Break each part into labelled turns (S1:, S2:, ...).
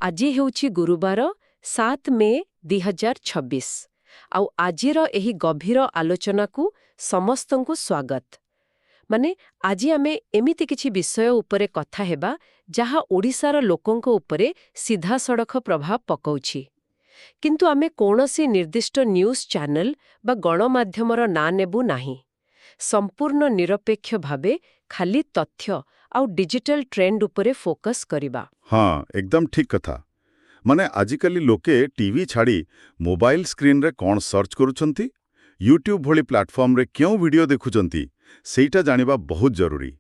S1: ଆଜି ହେଉଛି ଗୁରୁବାର 7 ମେ 2026 ଆଉ ଆଜିର ଏହି ଗଭୀର ଆଲୋଚନାକୁ ସମସ୍ତଙ୍କୁ ସ୍ୱାଗତ। ମାନେ ଆଜି ଆମେ ଏମିତି କିଛି ବିଷୟ ଉପରେ କଥା ହେବା ଯାହା ଓଡ଼ିଶାର ଲୋକଙ୍କ ଉପରେ ସିଧାସଳଖ ପ୍ରଭାବ ପକାଉଛି। କିନ୍ତୁ ଆମେ କୌଣସି ନିର୍ଦ୍ଦିଷ୍ଟ ନ୍ୟୁଜ୍ ଚ୍ୟାନେଲ ବା ଗଣମାଧ୍ୟମର ନାଁ ନେବୁ ନାହିଁ। ସମ୍ପୂର୍ଣ୍ଣ ନିରପେକ୍ଷ ଭାବେ ଖାଲି ତଥ୍ୟ ଆଉ ଡିଜିଟାଲ ଟ୍ରେଣ୍ଡ ଉପରେ ଫୋକସ୍ କରିବା।
S2: ହଁ, ଏକଦମ ଠିକ୍ କଥା। ମାନେ ଆଜିକାଲି ଲୋକେ ଟିଭି ଛାଡ଼ି ମୋବାଇଲ ସ୍କ୍ରିନ୍ରେ କ'ଣ ସର୍ଚ୍ଚ କରୁଛନ୍ତି, ୟୁଟ୍ୟୁବ୍ ଭଳି ପ୍ଲାଟଫର୍ମରେ କେଉଁ ଭିଡିଓ ଦେଖୁଛନ୍ତି, ସେଇଟା ଜାଣିବା ବହୁତ ଜରୁରୀ।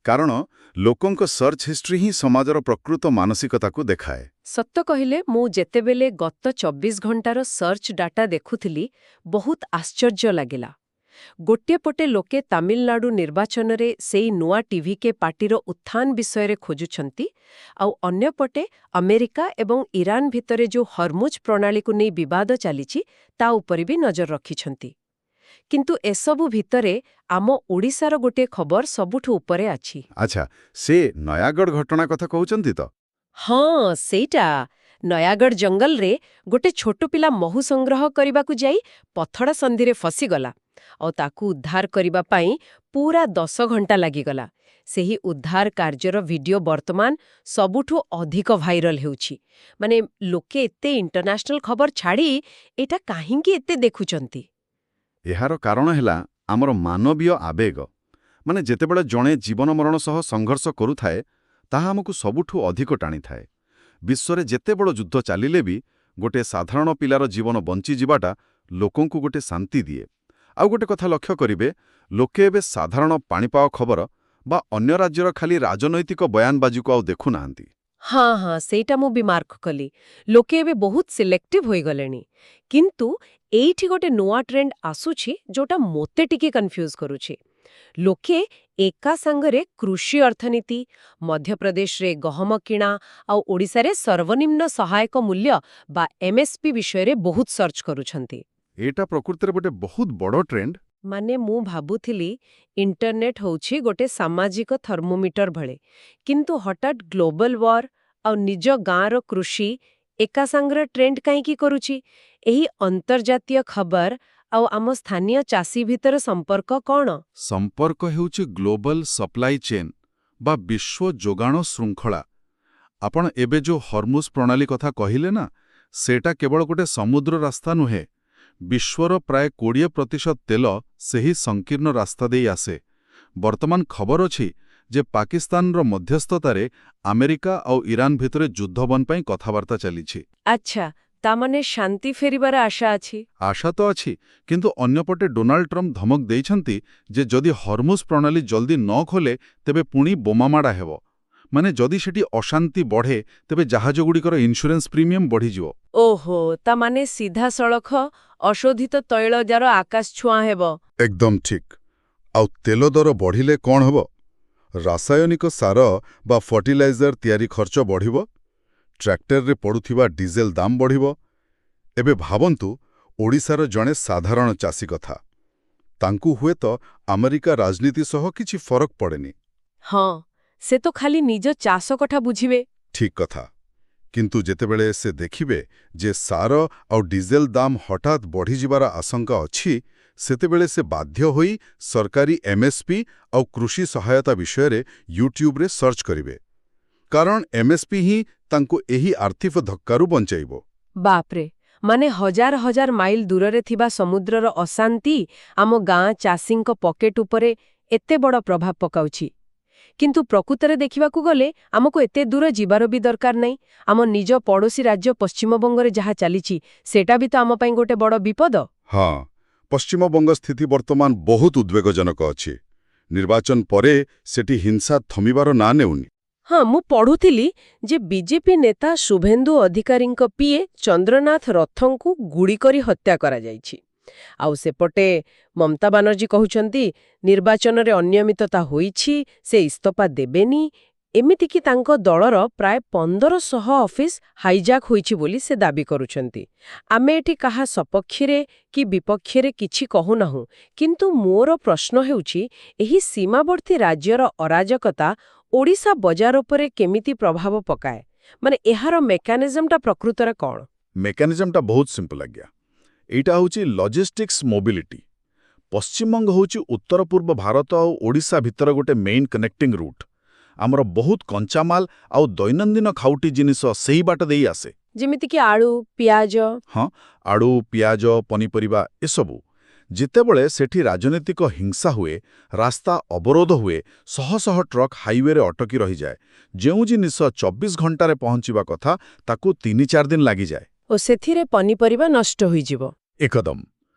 S2: କାରଣ ଲୋକଙ୍କ ସର୍ଚ୍ଚ ହିଷ୍ଟ୍ରି ହିଁ ସମାଜର ପ୍ରକୃତ ମାନସିକତାକୁ ଦେଖାଏ।
S1: ସତ କହିଲେ, ମୁଁ ଯେତେବେଳେ ଗତ 24 ଘଣ୍ଟାର ସର୍ଚ୍ଚ ଡାଟା ଦେଖୁଥିଲି, ବହୁତ ଆଶ୍ଚର୍ଯ୍ୟ ଲାଗିଲା। ଗୋଟିଏ ପଟେ ଲୋକେ ତାମିଲନାଡୁ ନିର୍ବାଚନରେ ସେଇ ନୂଆ ଟିଭିକେ ପାର୍ଟିର ଉତ୍ଥାନ ବିଷୟରେ ଖୋଜୁଛନ୍ତି, ଆଉ ଅନ୍ୟପଟେ ଆମେରିକା ଏବଂ ଇରାନ ଭିତରେ ଯେଉଁ ହର୍ମୁଜ ପ୍ରଣାଳୀକୁ ନେଇ ବିବାଦ ଚାଲିଛି, ତା ଉପରେ ବି ନଜର ରଖିଛନ୍ତି। କିନ୍ତୁ ଏସବୁ ଭିତରେ ଆମ ଓଡ଼ିଶାର ଗୋଟିଏ ଖବର ସବୁଠୁ ଉପରେ ଅଛି।
S2: ଆଚ୍ଛା, ସେ ନୟାଗଡ଼ ଘଟଣା କଥା କହୁଛନ୍ତି ତ?
S1: ହଁ, ସେଇଟା। ନୟାଗଡ଼ ଜଙ୍ଗଲରେ ଗୋଟେ ଛୋଟ ପିଲା ମହୁ ସଂଗ୍ରହ କରିବାକୁ ଯାଇ ପଥଡ଼ା ସନ୍ଧିରେ ଫସିଗଲା ଆଉ ତାକୁ ଉଦ୍ଧାର କରିବା ପାଇଁ ପୁରା 10 ଘଣ୍ଟା ଲାଗିଗଲା। ସେହି ଉଦ୍ଧାର କାର୍ଯ୍ୟର ଭିଡିଓ ବର୍ତ୍ତମାନ ସବୁଠୁ ଅଧିକ ଭାଇରାଲ ହେଉଛି। ମାନେ ଲୋକେ ଏତେ ଇଣ୍ଟରନ୍ୟାସନାଲ ଖବର ଛାଡ଼ି ଏଇଟା କାହିଁକି ଏତେ ଦେଖୁଛନ୍ତି?
S2: ଏହାର କାରଣ ହେଲା ଆମର ମାନବୀୟ ଆବେଗ। ମାନେ ଯେତେବେଳେ ଜଣେ ଜୀବନ ମରଣ ସହ ସଂଘର୍ଷ କରୁଥାଏ, ତାହା ଆମକୁ ସବୁଠୁ ଅଧିକ ଟାଣିଥାଏ। ବିଶ୍ୱରେ ଯେତେ ବଡ଼ ଯୁଦ୍ଧ ଚାଲିଲେ ବି ଗୋଟେ ସାଧାରଣ ପିଲାର ଜୀବନ ବଞ୍ଚିଯିବାଟା ଲୋକଙ୍କୁ ଗୋଟେ ଶାନ୍ତି ଦିଏ। ଆଉ ଗୋଟେ କଥା ଲକ୍ଷ୍ୟ କରିବେ, ଲୋକେ ଏବେ ସାଧାରଣ ପାଣିପାଗ ଖବର ବା ଅନ୍ୟ ରାଜ୍ୟର ଖାଲି ରାଜନୈତିକ ବୟାନବାଜିକୁ ଆଉ ଦେଖୁନାହାନ୍ତି।
S1: ହଁ, ସେଇଟା ମୁଁ ବି ମାର୍କ କଲି। ଲୋକେ ଏବେ ବହୁତ ସିଲେକ୍ଟିଭ ହୋଇଗଲେଣି। କିନ୍ତୁ ଏଇଠି ଗୋଟେ ନୂଆ ଟ୍ରେଣ୍ଡ ଆସୁଛି ଯୋଉଟା ମୋତେ ଟିକେ କନଫ୍ୟୁଜ କରୁଛି। ଲୋକେ ଏକା ସାଙ୍ଗରେ କୃଷି ଅର୍ଥନୀତି, ମଧ୍ୟପ୍ରଦେଶରେ ଗହମ କିଣା ଆଉ ଓଡ଼ିଶାରେ ସର୍ବନିମ୍ନ ସହାୟକ ମୂଲ୍ୟ ବା MSP ବିଷୟରେ ବହୁତ ସର୍ଚ୍ଚ କରୁଛନ୍ତି।
S2: ଏଇଟା ପ୍ରକୃତରେ ଗୋଟେ ବହୁତ ବଡ଼ ଟ୍ରେଣ୍ଡ।
S1: ମାନେ ମୁଁ ଭାବୁଥିଲି ଇଣ୍ଟରନେଟ୍ ହେଉଛି ଗୋଟେ ସାମାଜିକ ଥର୍ମୋମିଟର ଭଳି, କିନ୍ତୁ ହଠାତ୍ ଗ୍ଲୋବାଲ ୱାର୍ ଆଉ ନିଜ ଗାଁର କୃଷି ଏକା ସାଙ୍ଗରେ ଟ୍ରେଣ୍ଡ କାହିଁକି କରୁଛି? ଏହି ଅନ୍ତର୍ଜାତୀୟ ଖବର ଆଉ ଆମ ସ୍ଥାନୀୟ ଚାଷୀ ଭିତର ସମ୍ପର୍କ କ'ଣ?
S2: ସମ୍ପର୍କ ହେଉଛି ଗ୍ଲୋବାଲ ସପ୍ଲାଇ ଚେନ୍ ବା ବିଶ୍ୱ ଯୋଗାଣ ଶୃଙ୍ଖଳା। ଆପଣ ଏବେ ଯେଉଁ ହର୍ମୁଜ ପ୍ରଣାଳୀ କଥା କହିଲେ ନା, ସେଇଟା କେବଳ ଗୋଟେ ସମୁଦ୍ର ରାସ୍ତା ନୁହେଁ। ବିଶ୍ୱର ପ୍ରାୟ 20% ତେଲ ସେହି ସଂକୀର୍ଣ୍ଣ ରାସ୍ତା ଦେଇ ଆସେ। ବର୍ତ୍ତମାନ ଖବର ଅଛି ଯେ ପାକିସ୍ତାନର ମଧ୍ୟସ୍ଥତାରେ ଆମେରିକା ଆଉ ଇରାନ ଭିତରେ ଯୁଦ୍ଧବନ୍ଦ ପାଇଁ କଥାବାର୍ତ୍ତା ଚାଲିଛି।
S1: ଆଚ୍ଛା, ତାମାନେ ଶାନ୍ତି ଫେରିବାର ଆଶା ଅଛି?
S2: ଆଶା ତ ଅଛି, କିନ୍ତୁ ଅନ୍ୟପଟେ ଡୋନାଲ୍ଡ ଟ୍ରମ୍ପ ଧମକ ଦେଇଛନ୍ତି ଯେ ଯଦି ହର୍ମୁଜ ପ୍ରଣାଳୀ ଜଲ୍ଦି ନ ଖୋଲେ ତେବେ ପୁଣି ବୋମାମାଡ଼ା ହେବ। ମାନେ ଯଦି ସେଠି ଅଶାନ୍ତି ବଢ଼େ ତେବେ ଜାହାଜଗୁଡ଼ିକର ଇନ୍ସୁରାନ୍ସ ପ୍ରିମିୟମ ବଢ଼ିଯିବ।
S1: ଓହୋ, ତାମାନେ ସିଧାସଳଖ ଅଶୋଧିତ ତୈଳ ଦର ଆକାଶ ଛୁଆଁ ହେବ।
S2: ଏକଦମ ଠିକ୍। ଆଉ ତେଲ ଦର ବଢ଼ିଲେ କ'ଣ ହେବ? ରାସାୟନିକ ସାର ବା ଫର୍ଟିଲାଇଜର ତିଆରି ଖର୍ଚ୍ଚ ବଢ଼ିବ, ଟ୍ରାକ୍ଟରରେ ପଡ଼ୁଥିବା ଡିଜେଲ ଦାମ ବଢ଼ିବ। ଏବେ ଭାବନ୍ତୁ ଓଡ଼ିଶାର ଜଣେ ସାଧାରଣ ଚାଷୀ କଥା। ତାଙ୍କୁ ହୁଏତ ଆମେରିକା ରାଜନୀତି ସହ କିଛି ଫରକ ପଡ଼େନି।
S1: ହଁ, ସେ ତ ଖାଲି ନିଜ ଚାଷ କଥା ବୁଝିବେ।
S2: ଠିକ୍ କଥା। କିନ୍ତୁ ଯେତେବେଳେ ସେ ଦେଖିବେ ଯେ ସାର ଆଉ ଡିଜେଲ ଦାମ ହଠାତ୍ ବଢ଼ିଯିବାର ଆଶଙ୍କା ଅଛି, ସେତେବେଳେ ସେ ବାଧ୍ୟ ହୋଇ ସରକାରୀ MSP ଆଉ କୃଷି ସହାୟତା ବିଷୟରେ ୟୁଟ୍ୟୁବରେ ସର୍ଚ୍ଚ କରିବେ। କାରଣ MSP ହିଁ ତାଙ୍କୁ ଏହି ଆର୍ଥିକ ଧକ୍କାରୁ ବଞ୍ଚାଇବ।
S1: ବାପ୍ରେ, ମାନେ ହଜାର ହଜାର ମାଇଲ ଦୂରରେ ଥିବା ସମୁଦ୍ରର ଅଶାନ୍ତି ଆମ ଗାଁ ଚାଷୀଙ୍କ ପକେଟ ଉପରେ ଏତେ ବଡ଼ ପ୍ରଭାବ ପକାଉଛି। କିନ୍ତୁ ପ୍ରକୃତରେ ଦେଖିବାକୁ ଗଲେ ଆମକୁ ଏତେ ଦୂର ଯିବାର ବି ଦରକାର ନାହିଁ। ଆମ ନିଜ ପଡ଼ୋଶୀ ରାଜ୍ୟ ପଶ୍ଚିମବଙ୍ଗରେ ଯାହା ଚାଲିଛି, ସେଟା ବି ତ ଆମ ପାଇଁ ଗୋଟେ ବଡ଼ ବିପଦ।
S2: ହଁ, ପଶ୍ଚିମବଙ୍ଗ ସ୍ଥିତି ବର୍ତ୍ତମାନ ବହୁତ ଉଦ୍ବେଗଜନକ ଅଛି। ନିର୍ବାଚନ ପରେ ସେଠି ହିଂସା ଥମିବାର ନାଁ ନେଉନି।
S1: ହଁ, ମୁଁ ପଢ଼ୁଥିଲି ଯେ ବିଜେପି ନେତା ଶୁଭେନ୍ଦୁ ଅଧିକାରୀଙ୍କ ପିଏ ଚନ୍ଦ୍ରନାଥ ରଥଙ୍କୁ ଗୁଳି କରି ହତ୍ୟା କରାଯାଇଛି। ଆଉ ସେପଟେ ମମତା ବାନାର୍ଜୀ କହୁଛନ୍ତି ନିର୍ବାଚନରେ ଅନିୟମିତତା ହୋଇଛି, ସେ ଇସ୍ତଫା ଦେବେନି। ଏମିତିକି ତାଙ୍କ ଦଳର ପ୍ରାୟ 1500 ଅଫିସ ହାଇଜାକ୍ ହୋଇଛି ବୋଲି ସେ ଦାବି କରୁଛନ୍ତି। ଆମେ ଏଠି କାହା ସପକ୍ଷରେ କି ବିପକ୍ଷରେ କିଛି କହୁନାହୁଁ, କିନ୍ତୁ ମୋର ପ୍ରଶ୍ନ ହେଉଛି ଏହି ସୀମାବର୍ତ୍ତୀ ରାଜ୍ୟର ଅରାଜକତା ଓଡ଼ିଶା ବଜାର ଉପରେ କେମିତି ପ୍ରଭାବ ପକାଏ? ମାନେ ଏହାର ମେକାନିଜମଟା ପ୍ରକୃତରେ କ'ଣ?
S3: ମେକାନିଜମଟା ବହୁତ ସିମ୍ପଲ ଆଜ୍ଞା। ଏଇଟା ହେଉଛି ଲଜିଷ୍ଟିକ୍ସ ମୋବିଲିଟି। ପଶ୍ଚିମବଙ୍ଗ ହେଉଛି ଉତ୍ତର ପୂର୍ବ ଭାରତ ଆଉ ଓଡ଼ିଶା ଭିତର ଗୋଟେ ମେଇନ୍ କନେକ୍ଟିଂ ରୁଟ୍। ଆମର ବହୁତ କଞ୍ଚାମାଲ ଆଉ ଦୈନନ୍ଦିନ ଖାଉଟି ଜିନିଷ ସେହି ବାଟ ଦେଇ ଆସେ।
S1: ଯେମିତିକି ଆଳୁ, ପିଆଜ।
S3: ହଁ, ଆଳୁ, ପିଆଜ, ପନିପରିବା ଏସବୁ। ଯେତେବେଳେ ସେଠି ରାଜନୈତିକ ହିଂସା ହୁଏ, ରାସ୍ତା ଅବରୋଧ ହୁଏ, ଶହ ଶହ ଟ୍ରକ୍ ହାଇୱେରେ ଅଟକି ରହିଯାଏ, ଯେଉଁ ଜିନିଷ 24 ଘଣ୍ଟାରେ ପହଞ୍ଚିବା କଥା ତାକୁ 3-4 ଦିନ ଲାଗିଯାଏ।
S1: ଓ ସେଥିରେ ପନିପରିବା ନଷ୍ଟ ହୋଇଯିବ।
S3: ଏକଦମ।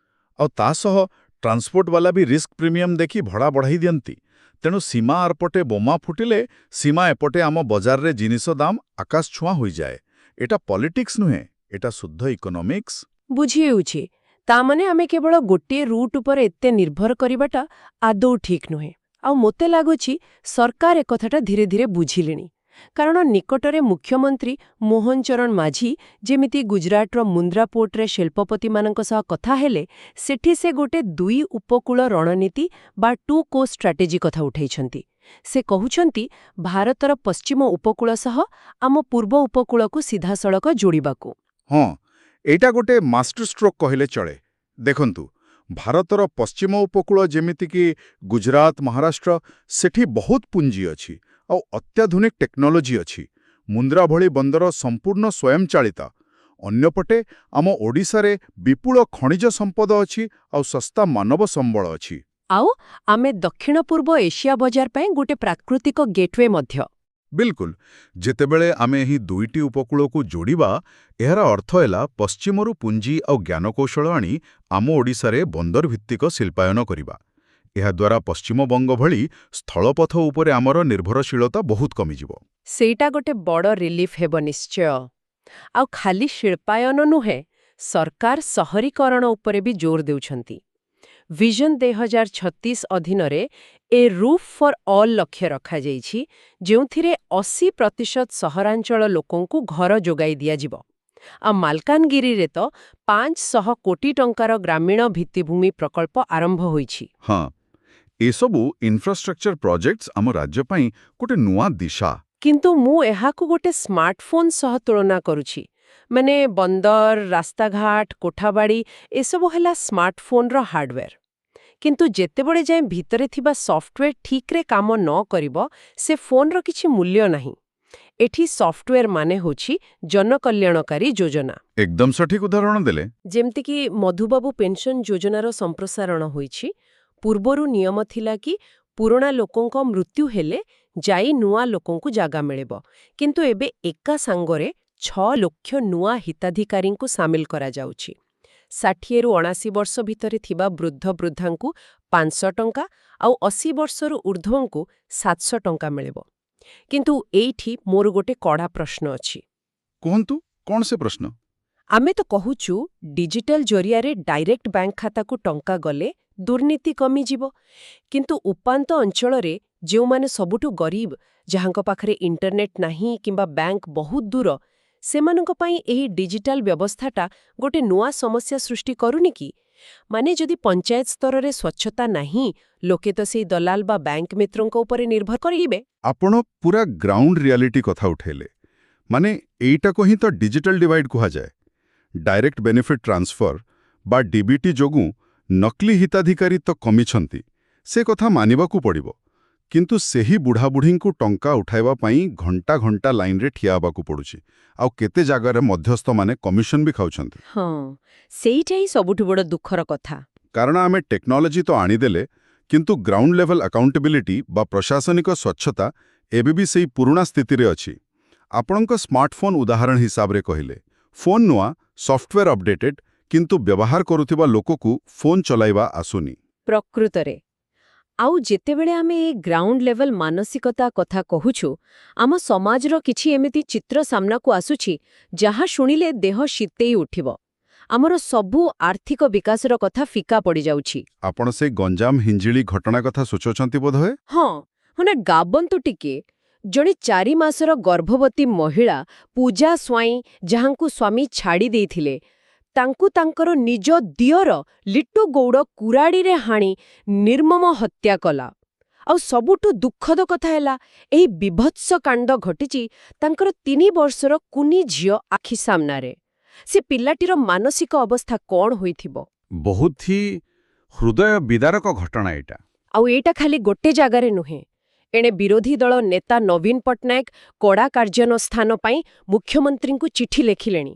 S3: ଆଉ ତା ସହ ଟ୍ରାନ୍ସପୋର୍ଟବାଲା ବି ରିସ୍କ ପ୍ରିମିୟମ ଦେଖି ଭଡ଼ା ବଢ଼ାଇ ଦିଅନ୍ତି। ତେଣୁ ସୀମା ଆରପଟେ ବୋମା ଫୁଟିଲେ ସୀମା ଏପଟେ ଆମ ବଜାରରେ ଜିନିଷ ଦାମ ଆକାଶ ଛୁଆଁ ହୋଇଯାଏ। ଏଟା ପଲିଟିକ୍ସ ନୁହେଁ, ଏଟା ଶୁଦ୍ଧ ଇକୋନୋମିକ୍ସ।
S1: ବୁଝି ହେଉଛି। ତାମାନେ ଆମେ କେବଳ ଗୋଟିଏ ରୁଟ୍ ଉପରେ ଏତେ ନିର୍ଭର କରିବାଟା ଆଦୌ ଠିକ୍ ନୁହେଁ। ଆଉ ମୋତେ ଲାଗୁଛି ସରକାର ଏକଥାଟା ଧୀରେ ଧୀରେ ବୁଝିଲେଣି। କାରଣ ନିକଟରେ ମୁଖ୍ୟମନ୍ତ୍ରୀ ମୋହନ ଚରଣ ମାଝୀ ଯେମିତି ଗୁଜରାଟର ମୁନ୍ଦ୍ରା ପୋର୍ଟରେ ଶିଳ୍ପପତିମାନଙ୍କ ସହ କଥା ହେଲେ, ସେଠି ସେ ଗୋଟେ 2 ଉପକୂଳ ରଣନୀତି ବା 2 କୋଷ୍ଟ ଷ୍ଟ୍ରାଟେଜି କଥା ଉଠାଇଛନ୍ତି। ସେ କହୁଛନ୍ତି ଭାରତର ପଶ୍ଚିମ ଉପକୂଳ ସହ ଆମ ପୂର୍ବ ଉପକୂଳକୁ ସିଧାସଳଖ ଯୋଡ଼ିବାକୁ।
S3: ହଁ, ଏଇଟା ଗୋଟେ ମାଷ୍ଟର ଷ୍ଟ୍ରୋକ୍ କହିଲେ ଚଳେ। ଦେଖନ୍ତୁ, ଭାରତର ପଶ୍ଚିମ ଉପକୂଳ ଯେମିତିକି ଗୁଜରାତ, ମହାରାଷ୍ଟ୍ର, ସେଠି ବହୁତ ପୁଞ୍ଜି ଅଛି ଆଉ ଅତ୍ୟାଧୁନିକ ଟେକ୍ନୋଲୋଜି ଅଛି। ମୁନ୍ଦ୍ରା ଭଳି ବନ୍ଦର ସମ୍ପୂର୍ଣ୍ଣ ସ୍ୱୟଂଚାଳିତ। ଅନ୍ୟପଟେ ଆମ ଓଡ଼ିଶାରେ ବିପୁଳ ଖଣିଜ ସମ୍ପଦ ଅଛି ଆଉ ଶସ୍ତା ମାନବ ସମ୍ବଳ ଅଛି।
S1: ଆଉ ଆମେ ଦକ୍ଷିଣ ପୂର୍ବ ଏସିଆ ବଜାର ପାଇଁ ଗୋଟେ ପ୍ରାକୃତିକ ଗେଟୱେ ମଧ୍ୟ।
S3: ବିଲକୁଲ। ଯେତେବେଳେ ଆମେ ଏହି 2ଟି ଉପକୂଳକୁ ଯୋଡ଼ିବା, ଏହାର ଅର୍ଥ ହେଲା ପଶ୍ଚିମରୁ ପୁଞ୍ଜି ଆଉ ଜ୍ଞାନକୌଶଳ ଆଣି ଆମ ଓଡ଼ିଶାରେ ବନ୍ଦର ଭିତ୍ତିକ ଶିଳ୍ପାୟନ କରିବା। ଏହାଦ୍ୱାରା ପଶ୍ଚିମବଙ୍ଗ ଭଳି ସ୍ଥଳପଥ ଉପରେ ଆମର ନିର୍ଭରଶୀଳତା ବହୁତ କମିଯିବ।
S1: ସେଇଟା ଗୋଟେ ବଡ଼ ରିଲିଫ୍ ହେବ ନିଶ୍ଚୟ। ଆଉ ଖାଲି ଶିଳ୍ପାୟନ ନୁହେଁ, ସରକାର ସହରୀକରଣ ଉପରେ ବି ଜୋର ଦେଉଛନ୍ତି। ଭିଜନ 2036 ଅଧୀନରେ ଏ ରୁଫ୍ ଫର୍ ଅଲ୍ ଲକ୍ଷ୍ୟ ରଖାଯାଇଛି, ଯେଉଁଥିରେ 80% ସହରାଞ୍ଚଳ ଲୋକଙ୍କୁ ଘର ଯୋଗାଇ ଦିଆଯିବ। ଆଉ ମାଲକାନଗିରିରେ ତ 500 କୋଟି ଟଙ୍କାର ଗ୍ରାମୀଣ ଭିତ୍ତିଭୂମି ପ୍ରକଳ୍ପ ଆରମ୍ଭ ହୋଇଛି।
S3: ହଁ, ଏସବୁ ଇନଫ୍ରାଷ୍ଟ୍ରକ୍ଚର ପ୍ରୋଜେକ୍ଟସ୍ ଆମ ରାଜ୍ୟ ପାଇଁ ଗୋଟେ ନୂଆ ଦିଶା।
S1: କିନ୍ତୁ ମୁଁ ଏହାକୁ ଗୋଟେ ସ୍ମାର୍ଟଫୋନ୍ ସହ ତୁଳନା କରୁଛି। ମାନେ ବନ୍ଦର, ରାସ୍ତାଘାଟ, କୋଠାବାଡ଼ି ଏସବୁ ହେଲା ସ୍ମାର୍ଟଫୋନ୍ର ହାର୍ଡୱେର୍। କିନ୍ତୁ ଯେତେବେଳେ ଯାଏଁ ଭିତରେ ଥିବା ସଫ୍ଟୱେର୍ ଠିକ୍ରେ କାମ ନ କରିବ, ସେ ଫୋନ୍ର କିଛି ମୂଲ୍ୟ ନାହିଁ। ଏଠି ସଫ୍ଟୱେର୍ ମାନେ ହେଉଛି ଜନକଲ୍ୟାଣକାରୀ ଯୋଜନା।
S3: ଏକଦମ ସଠିକ ଉଦାହରଣ ଦେଲେ।
S1: ଯେମିତିକି ମଧୁବାବୁ ପେନ୍ସନ୍ ଯୋଜନାର ସମ୍ପ୍ରସାରଣ ହୋଇଛି। ପୂର୍ବରୁ ନିୟମ ଥିଲା କି ପୁରୁଣା ଲୋକଙ୍କ ମୃତ୍ୟୁ ହେଲେ ଯାଇ ନୂଆ ଲୋକଙ୍କୁ ଜାଗା ମିଳିବ। କିନ୍ତୁ ଏବେ ଏକା ସାଙ୍ଗରେ 6 ଲକ୍ଷ ନୂଆ ହିତାଧିକାରୀଙ୍କୁ ସାମିଲ କରାଯାଉଛି। 60ରୁ 79 ବର୍ଷ ଭିତରେ ଥିବା ବୃଦ୍ଧ ବୃଦ୍ଧାଙ୍କୁ 500 ଟଙ୍କା ଆଉ 80 ବର୍ଷରୁ ଊର୍ଦ୍ଧ୍ୱଙ୍କୁ 700 ଟଙ୍କା ମିଳିବ। କିନ୍ତୁ ଏଇଠି ମୋର ଗୋଟେ କଡ଼ା ପ୍ରଶ୍ନ ଅଛି।
S3: କୁହନ୍ତୁ, କ'ଣ ସେ ପ୍ରଶ୍ନ?
S1: ଆମେ ତ କହୁଛୁ ଡିଜିଟାଲ ଜରିଆରେ ଡାଇରେକ୍ଟ ବ୍ୟାଙ୍କ ଖାତାକୁ ଟଙ୍କା ଗଲେ ଦୁର୍ନୀତି କମିଯିବ। କିନ୍ତୁ ଉପାନ୍ତ ଅଞ୍ଚଳରେ ଯେଉଁମାନେ ସବୁଠୁ ଗରିବ, ଯାହାଙ୍କ ପାଖରେ ଇଣ୍ଟରନେଟ୍ ନାହିଁ କିମ୍ବା ବ୍ୟାଙ୍କ ବହୁତ ଦୂର, ସେମାନଙ୍କ ପାଇଁ ଏହି ଡିଜିଟାଲ ବ୍ୟବସ୍ଥାଟା ଗୋଟେ ନୂଆ ସମସ୍ୟା ସୃଷ୍ଟି କରୁନି କି? ମାନେ ଯଦି ପଞ୍ଚାୟତ ସ୍ତରରେ ସ୍ୱଚ୍ଛତା ନାହିଁ, ଲୋକେ ତ ସେଇ ଦଲାଲ ବା ବ୍ୟାଙ୍କ ମିତ୍ରଙ୍କ ଉପରେ ନିର୍ଭର କରିବେ।
S3: ଆପଣ ପୁରା ଗ୍ରାଉଣ୍ଡ ରିଆଲିଟି କଥା ଉଠାଇଲେ। ମାନେ ଏଇଟାକୁ ହିଁ ତ ଡିଜିଟାଲ ଡିଭାଇଡ୍ କୁହାଯାଏ। ଡାଇରେକ୍ଟ ବେନିଫିଟ୍ ଟ୍ରାନ୍ସଫର ବା ଡିବିଟି ଯୋଗୁଁ ନକଲି ହିତାଧିକାରୀ ତ କମିଛନ୍ତି, ସେ କଥା ମାନିବାକୁ ପଡ଼ିବ। କିନ୍ତୁ ସେହି ବୁଢ଼ାବୁଢ଼ୀଙ୍କୁ ଟଙ୍କା ଉଠାଇବା ପାଇଁ ଘଣ୍ଟା ଘଣ୍ଟା ଲାଇନରେ ଠିଆ ହେବାକୁ ପଡ଼ୁଛି। ଆଉ କେତେ ଜାଗାରେ ମଧ୍ୟସ୍ଥମାନେ କମିଶନ ବି ଖାଉଛନ୍ତି।
S1: ହଁ, ସେଇଟା ହିଁ ସବୁଠୁ ବଡ଼ ଦୁଃଖର କଥା।
S3: କାରଣ ଆମେ ଟେକ୍ନୋଲୋଜି ତ ଆଣିଦେଲେ, କିନ୍ତୁ ଗ୍ରାଉଣ୍ଡ ଲେଭେଲ ଆକାଉଣ୍ଟେବିଲିଟି ବା ପ୍ରଶାସନିକ ସ୍ୱଚ୍ଛତା ଏବେ ବି ସେଇ ପୁରୁଣା ସ୍ଥିତିରେ ଅଛି। ଆପଣଙ୍କ ସ୍ମାର୍ଟଫୋନ୍ ଉଦାହରଣ ହିସାବରେ କହିଲେ, ଫୋନ୍ ନୂଆ, ସଫ୍ଟୱେର୍ ଅପଡେଟେଡ୍, କିନ୍ତୁ ବ୍ୟବହାର କରୁଥିବା ଲୋକକୁ ଫୋନ୍ ଚଲାଇବା ଆସୁନି।
S1: ପ୍ରକୃତରେ ଆଉ ଯେତେବେଳେ ଆମେ ଏ ଗ୍ରାଉଣ୍ଡ ଲେଭେଲ ମାନସିକତା କଥା କହୁଛୁ, ଆମ ସମାଜର କିଛି ଏମିତି ଚିତ୍ର ସାମ୍ନାକୁ ଆସୁଛି ଯାହା ଶୁଣିଲେ ଦେହ ଶୀତେଇ ଉଠିବ। ଆମର ସବୁ ଆର୍ଥିକ ବିକାଶର କଥା ଫିକା ପଡ଼ିଯାଉଛି।
S3: ଆପଣ ସେଇ ଗଞ୍ଜାମ ହିଞ୍ଜିଳି ଘଟଣା କଥା ସୂଚାଉଛନ୍ତି ବୋଧହୁଏ?
S1: ହଁ, ମାନେ ଗାବନ୍ତୁ ଟିକେ। ଜଣେ 4 ମାସର ଗର୍ଭବତୀ ମହିଳା ପୂଜା ସ୍ୱାଇଁ, ଯାହାଙ୍କୁ ସ୍ୱାମୀ ଛାଡ଼ି ଦେଇଥିଲେ, ତାଙ୍କୁ ତାଙ୍କର ନିଜ ଦିଅର ଲିଟୁ ଗୌଡ଼ କୁରାଡ଼ିରେ ହାଣି ନିର୍ମମ ହତ୍ୟା କଲା। ଆଉ ସବୁଠୁ ଦୁଃଖଦ କଥା ହେଲା ଏହି ବିଭତ୍ସ କାଣ୍ଡ ଘଟିଛି ତାଙ୍କର 3 ବର୍ଷର କୁନି ଝିଅ ଆଖି ସାମ୍ନାରେ। ସେ ପିଲାଟିର ମାନସିକ ଅବସ୍ଥା କ'ଣ ହୋଇଥିବ?
S3: ବହୁତ ହି ହୃଦୟ ବିଦାରକ ଘଟଣା ଏଇଟା।
S1: ଆଉ ଏଇଟା ଖାଲି ଗୋଟେ ଜାଗାରେ ନୁହେଁ। ଏଣେ ବିରୋଧୀ ଦଳ ନେତା ନବୀନ ପଟ୍ଟନାୟକ କଡ଼ା କାର୍ଯ୍ୟାନୁଷ୍ଠାନ ପାଇଁ ମୁଖ୍ୟମନ୍ତ୍ରୀଙ୍କୁ ଚିଠି ଲେଖିଲେଣି।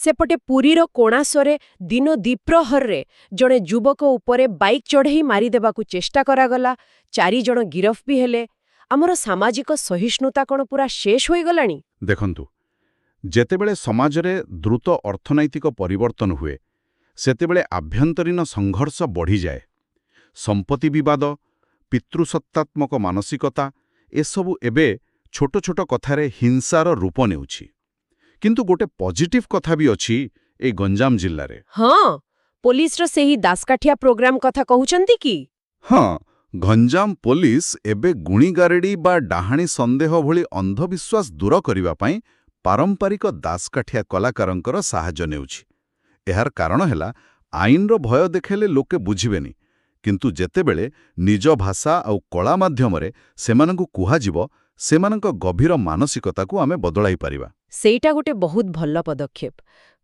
S1: ସେପଟେ ପୁରୀର କୋଣାର୍କରେ ଦିନ ଦ୍ୱିପ୍ରହରରେ ଜଣେ ଯୁବକ ଉପରେ ବାଇକ୍ ଚଢ଼େଇ ମାରିଦେବାକୁ ଚେଷ୍ଟା କରାଗଲା। 4 ଜଣ ଗିରଫ ବି ହେଲେ। ଆମର ସାମାଜିକ ସହିଷ୍ଣୁତା କ'ଣ ପୁରା ଶେଷ ହୋଇଗଲାଣି?
S3: ଦେଖନ୍ତୁ, ଯେତେବେଳେ ସମାଜରେ ଦ୍ରୁତ ଅର୍ଥନୈତିକ ପରିବର୍ତ୍ତନ ହୁଏ, ସେତେବେଳେ ଆଭ୍ୟନ୍ତରୀଣ ସଂଘର୍ଷ ବଢ଼ିଯାଏ। ସମ୍ପତ୍ତି ବିବାଦ, ପିତୃସତ୍ତାତ୍ମକ ମାନସିକତା ଏସବୁ ଏବେ ଛୋଟ ଛୋଟ କଥାରେ ହିଂସାର ରୂପ ନେଉଛି। କିନ୍ତୁ ଗୋଟେ ପଜିଟିଭ୍ କଥା ବି ଅଛି ଏଇ ଗଞ୍ଜାମ ଜିଲ୍ଲାରେ।
S1: ହଁ, ପୋଲିସର ସେହି ଦାସକାଠିଆ ପ୍ରୋଗ୍ରାମ କଥା କହୁଛନ୍ତି କି?
S3: ହଁ, ଗଞ୍ଜାମ ପୋଲିସ ଏବେ ଗୁଣିଗାରେଡ଼ି ବା ଡାହାଣୀ ସନ୍ଦେହ ଭଳି ଅନ୍ଧବିଶ୍ୱାସ ଦୂର କରିବା ପାଇଁ ପାରମ୍ପରିକ ଦାସକାଠିଆ କଳାକାରଙ୍କର ସାହାଯ୍ୟ ନେଉଛି। ଏହାର କାରଣ ହେଲା, ଆଇନର ଭୟ ଦେଖାଇଲେ ଲୋକେ ବୁଝିବେନି, କିନ୍ତୁ ଯେତେବେଳେ ନିଜ ଭାଷା ଆଉ କଳା ମାଧ୍ୟମରେ ସେମାନଙ୍କୁ କୁହାଯିବ, ସେମାନଙ୍କ ଗଭୀର ମାନସିକତାକୁ ଆମେ ବଦଳାଇ ପାରିବା।
S1: ସେଇଟା ଗୋଟେ ବହୁତ ଭଲ ପଦକ୍ଷେପ।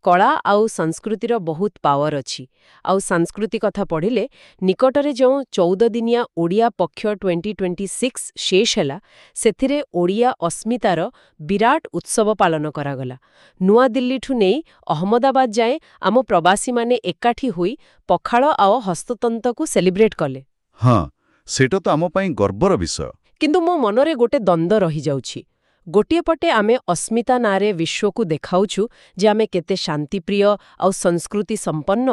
S1: କଳା ଆଉ ସଂସ୍କୃତିର ବହୁତ ପାୱାର ଅଛି। ଆଉ ସଂସ୍କୃତି କଥା ପଢ଼ିଲେ, ନିକଟରେ ଯେଉଁ 14 ଦିନିଆ ଓଡ଼ିଆ ପକ୍ଷ 2026 ଶେଷ ହେଲା, ସେଥିରେ ଓଡ଼ିଆ ଅସ୍ମିତାର ବିରାଟ ଉତ୍ସବ ପାଳନ କରାଗଲା। ନୂଆଦିଲ୍ଲୀଠୁ ନେଇ ଅହମ୍ମଦାବାଦ ଯାଏଁ ଆମ ପ୍ରବାସୀମାନେ ଏକାଠି ହୋଇ ପଖାଳ ଆଉ ହସ୍ତତନ୍ତକୁ ସେଲିବ୍ରେଟ୍ କଲେ।
S3: ହଁ, ସେଇଟା ତ ଆମ ପାଇଁ ଗର୍ବର ବିଷୟ।
S1: କିନ୍ତୁ ମୋ ମନରେ ଗୋଟେ ଦ୍ୱନ୍ଦ୍ୱ ରହିଯାଉଛି। ଗୋଟିଏ ପଟେ ଆମେ ଅସ୍ମିତା ନାଁରେ ବିଶ୍ୱକୁ ଦେଖାଉଛୁ ଯେ ଆମେ କେତେ ଶାନ୍ତିପ୍ରିୟ ଆଉ ସଂସ୍କୃତି ସମ୍ପନ୍ନ,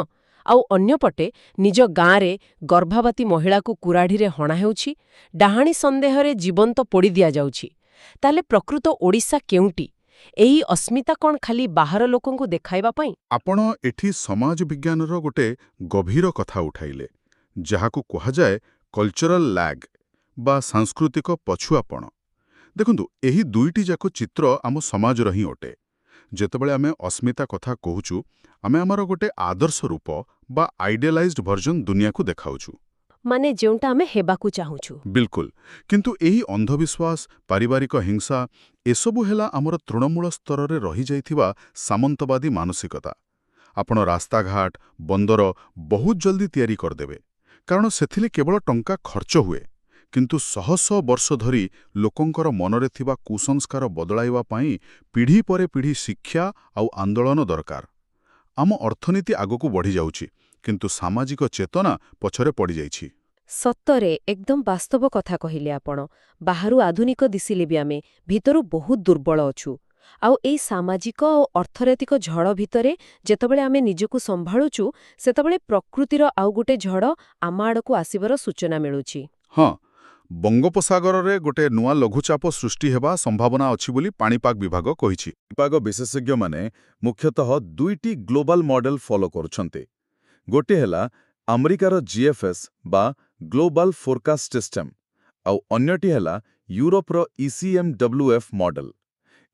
S1: ଆଉ ଅନ୍ୟପଟେ ନିଜ ଗାଁରେ ଗର୍ଭବତୀ ମହିଳାକୁ କୁରାଢ଼ୀରେ ହଣା ହେଉଛି, ଡାହାଣୀ ସନ୍ଦେହରେ ଜୀବନ୍ତ ପୋଡ଼ି ଦିଆଯାଉଛି। ତାହେଲେ ପ୍ରକୃତ ଓଡ଼ିଶା କେଉଁଟି? ଏହି ଅସ୍ମିତା କ'ଣ ଖାଲି ବାହାର ଲୋକଙ୍କୁ ଦେଖାଇବା ପାଇଁ?
S3: ଆପଣ ଏଠି ସମାଜ ବିଜ୍ଞାନର ଗୋଟେ ଗଭୀର କଥା ଉଠାଇଲେ, ଯାହାକୁ କୁହାଯାଏ କଲଚରାଲ ଲ୍ୟାଗ୍ ବା ସାଂସ୍କୃତିକ ପଛୁଆପଣ। ଦେଖନ୍ତୁ, ଏହି ଦୁଇଟି ଯାକ ଚିତ୍ର ଆମ ସମାଜର ହିଁ ଅଟେ। ଯେତେବେଳେ ଆମେ ଅସ୍ମିତା କଥା କହୁଛୁ, ଆମେ ଆମର ଗୋଟେ ଆଦର୍ଶ ରୂପ ବା ଆଇଡିଆଲାଇଜ୍ଡ ଭର୍ଜନ ଦୁନିଆକୁ ଦେଖାଉଛୁ।
S1: ମାନେ ଯେଉଁଟା ଆମେ ହେବାକୁ ଚାହୁଁଛୁ।
S3: ବିଲକୁଲ। କିନ୍ତୁ ଏହି ଅନ୍ଧବିଶ୍ୱାସ, ପାରିବାରିକ ହିଂସା ଏସବୁ ହେଲା ଆମର ତୃଣମୂଳ ସ୍ତରରେ ରହିଯାଇଥିବା ସାମନ୍ତବାଦୀ ମାନସିକତା। ଆପଣ ରାସ୍ତାଘାଟ, ବନ୍ଦର ବହୁତ ଜଲ୍ଦି ତିଆରି କରିଦେବେ, କାରଣ ସେଥିରେ କେବଳ ଟଙ୍କା ଖର୍ଚ୍ଚ ହୁଏ। କିନ୍ତୁ ଶହ ଶହ ବର୍ଷ ଧରି ଲୋକଙ୍କର ମନରେ ଥିବା କୁସଂସ୍କାର ବଦଳାଇବା ପାଇଁ ପିଢ଼ି ପରେ ପିଢ଼ି ଶିକ୍ଷା ଆଉ ଆନ୍ଦୋଳନ ଦରକାର। ଆମ ଅର୍ଥନୀତି ଆଗକୁ ବଢ଼ିଯାଉଛି, କିନ୍ତୁ ସାମାଜିକ ଚେତନା ପଛରେ ପଡ଼ିଯାଇଛି।
S1: ସତରେ ଏକଦମ ବାସ୍ତବ କଥା କହିଲେ ଆପଣ। ବାହାରୁ ଆଧୁନିକ ଦିଶିଲେ ବି ଆମେ ଭିତରୁ ବହୁତ ଦୁର୍ବଳ ଅଛୁ। ଆଉ ଏଇ ସାମାଜିକ ଓ ଅର୍ଥନୈତିକ ଝଡ଼ ଭିତରେ ଯେତେବେଳେ ଆମେ ନିଜକୁ ସମ୍ଭାଳୁଛୁ, ସେତେବେଳେ ପ୍ରକୃତିର ଆଉ ଗୋଟେ ଝଡ଼ ଆମ ଆଡ଼କୁ ଆସିବାର ସୂଚନା ମିଳୁଛି।
S3: ହଁ, ବଙ୍ଗୋପସାଗରରେ ଗୋଟେ ନୂଆ ଲଘୁଚାପ ସୃଷ୍ଟି ହେବା ସମ୍ଭାବନା ଅଛି ବୋଲି ପାଣିପାଗ ବିଭାଗ କହିଛି। ପାଣିପାଗ ବିଶେଷଜ୍ଞମାନେ ମୁଖ୍ୟତଃ 2ଟି ଗ୍ଲୋବାଲ ମଡେଲ ଫଲୋ କରୁଛନ୍ତି। ଗୋଟିଏ ହେଲା ଆମେରିକାର GFS ବା ଗ୍ଲୋବାଲ ଫୋରକାଷ୍ଟ ସିଷ୍ଟମ, ଆଉ ଅନ୍ୟଟି ହେଲା ୟୁରୋପର ECMWF ମଡେଲ।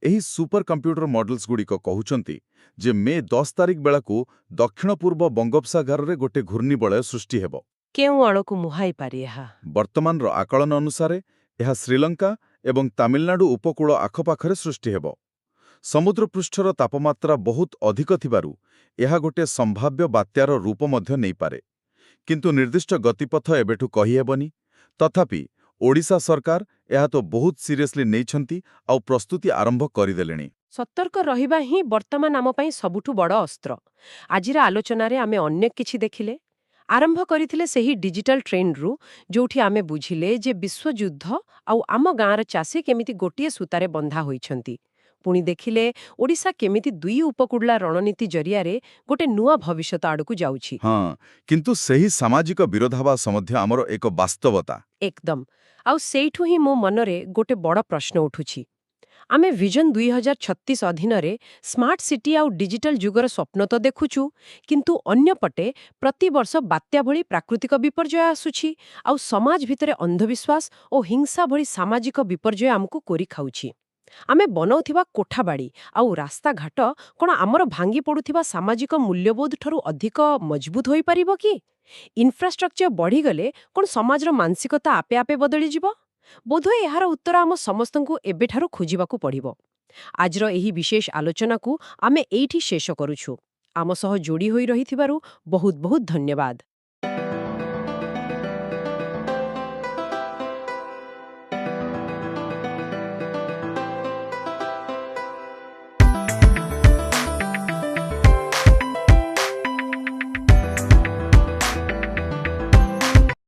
S3: ଏହି ସୁପର କମ୍ପ୍ୟୁଟର ମଡେଲ୍ସଗୁଡ଼ିକ କହୁଛନ୍ତି ଯେ ମେ 10 ତାରିଖ ବେଳକୁ ଦକ୍ଷିଣ ପୂର୍ବ ବଙ୍ଗୋପସାଗରରେ ଗୋଟେ ଘୂର୍ଣ୍ଣିବଳୟ ସୃଷ୍ଟି ହେବ।
S1: କେଉଁ ଆଡ଼କୁ ମୁହାଇପାରେ ଏହା?
S3: ବର୍ତ୍ତମାନର ଆକଳନ ଅନୁସାରେ ଏହା ଶ୍ରୀଲଙ୍କା ଏବଂ ତାମିଲନାଡୁ ଉପକୂଳ ଆଖପାଖରେ ସୃଷ୍ଟି ହେବ। ସମୁଦ୍ରପୃଷ୍ଠର ତାପମାତ୍ରା ବହୁତ ଅଧିକ ଥିବାରୁ ଏହା ଗୋଟେ ସମ୍ଭାବ୍ୟ ବାତ୍ୟାର ରୂପ ମଧ୍ୟ ନେଇପାରେ। କିନ୍ତୁ ନିର୍ଦ୍ଦିଷ୍ଟ ଗତିପଥ ଏବେଠୁ କହିହେବନି। ତଥାପି ଓଡ଼ିଶା ସରକାର ଏହା ତ ବହୁତ ସିରିୟସଲି ନେଇଛନ୍ତି ଆଉ ପ୍ରସ୍ତୁତି ଆରମ୍ଭ କରିଦେଲେଣି।
S1: ସତର୍କ ରହିବା ହିଁ ବର୍ତ୍ତମାନ ଆମ ପାଇଁ ସବୁଠୁ ବଡ଼ ଅସ୍ତ୍ର। ଆଜିର ଆଲୋଚନାରେ ଆମେ ଅନେକ କିଛି ଦେଖିଲେ। ଆରମ୍ଭ କରିଥିଲେ ସେହି ଡିଜିଟାଲ ଟ୍ରେଣ୍ଡରୁ, ଯୋଉଠି ଆମେ ବୁଝିଲେ ଯେ ବିଶ୍ୱଯୁଦ୍ଧ ଆଉ ଆମ ଗାଁର ଚାଷୀ କେମିତି ଗୋଟିଏ ସୂତାରେ ବନ୍ଧା ହୋଇଛନ୍ତି। ପୁଣି ଦେଖିଲେ ଓଡ଼ିଶା କେମିତି 2 ଉପକୂଳର ରଣନୀତି ଜରିଆରେ ଗୋଟେ ନୂଆ ଭବିଷ୍ୟତ ଆଡ଼କୁ ଯାଉଛି।
S3: ହଁ, କିନ୍ତୁ ସେହି ସାମାଜିକ ବିରୋଧାଭାସ ମଧ୍ୟ ଆମର ଏକ ବାସ୍ତବତା।
S1: ଏକଦମ। ଆଉ ସେଇଠୁ ହିଁ ମୋ ମନରେ ଗୋଟେ ବଡ଼ ପ୍ରଶ୍ନ ଉଠୁଛି। ଆମେ ଭିଜନ 2036 ଅଧୀନରେ ସ୍ମାର୍ଟ ସିଟି ଆଉ ଡିଜିଟାଲ ଯୁଗର ସ୍ୱପ୍ନ ତ ଦେଖୁଛୁ, କିନ୍ତୁ ଅନ୍ୟପଟେ ପ୍ରତିବର୍ଷ ବାତ୍ୟା ଭଳି ପ୍ରାକୃତିକ ବିପର୍ଯ୍ୟୟ ଆସୁଛି, ଆଉ ସମାଜ ଭିତରେ ଅନ୍ଧବିଶ୍ୱାସ ଓ ହିଂସା ଭଳି ସାମାଜିକ ବିପର୍ଯ୍ୟୟ ଆମକୁ କୋରି ଖାଉଛି। ଆମେ ବନାଉଥିବା କୋଠାବାଡ଼ି ଆଉ ରାସ୍ତାଘାଟ କ'ଣ ଆମର ଭାଙ୍ଗି ପଡ଼ୁଥିବା ସାମାଜିକ ମୂଲ୍ୟବୋଧଠାରୁ ଅଧିକ ମଜବୁତ ହୋଇପାରିବ କି? ଇନଫ୍ରାଷ୍ଟ୍ରକ୍ଚର ବଢ଼ିଗଲେ କ'ଣ ସମାଜର ମାନସିକତା ଆପେ ଆପେ ବଦଳିଯିବ? ବୋଧହୁଏ ଏହାର ଉତ୍ତର ଆମ ସମସ୍ତଙ୍କୁ ଏବେଠାରୁ ଖୋଜିବାକୁ ପଡ଼ିବ। ଆଜିର ଏହି ବିଶେଷ ଆଲୋଚନାକୁ ଆମେ ଏଇଠି ଶେଷ କରୁଛୁ। ଆମ ସହ ଯୋଡ଼ି ହୋଇ ରହିଥିବାରୁ ବହୁତ ବହୁତ ଧନ୍ୟବାଦ।